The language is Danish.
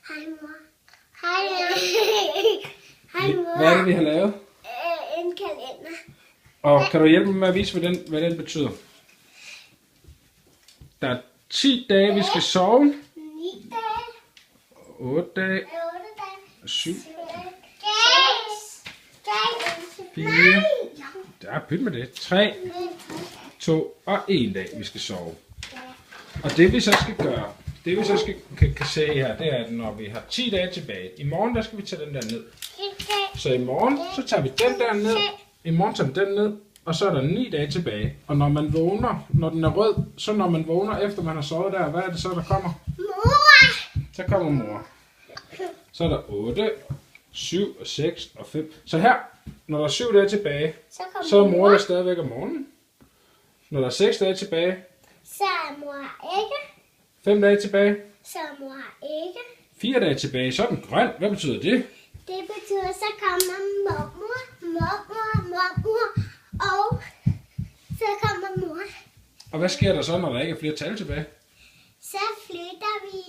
Hej mor. Hej mor. Hvad er det, vi har lavet? En kalender. Og kan du hjælpe mig med at vise, hvad den betyder? Der er 10 dage, vi skal sove. 9 dage. 8 dage. 8 dage. 7. 6. 4. Der er pyt med det. 3, 2 og 1 dag, vi skal sove. Og det vi så skal gøre, det vi så kan se her, det er, at når vi har 10 dage tilbage. I morgen, der skal vi tage den der ned. Så i morgen, så tager vi den der ned. I morgen tager vi den ned. Og så er der 9 dage tilbage. Og når man vågner, når den er rød, så når man vågner efter man har sovet der, hvad er det så, der kommer? Mor. Så kommer mor. Så er der 8, 7, 6 og 5. Så her, når der er 7 dage tilbage, så er mor der stadigvæk om morgenen. Når der er 6 dage tilbage, så er mor ikke. 5 dage tilbage, Så er mor ikke. 4 dage tilbage, så er den grøn. Hvad betyder det? Det betyder, så kommer mormor, og så kommer mor. Og hvad sker der så, når der ikke er flere tal tilbage? Så flytter vi.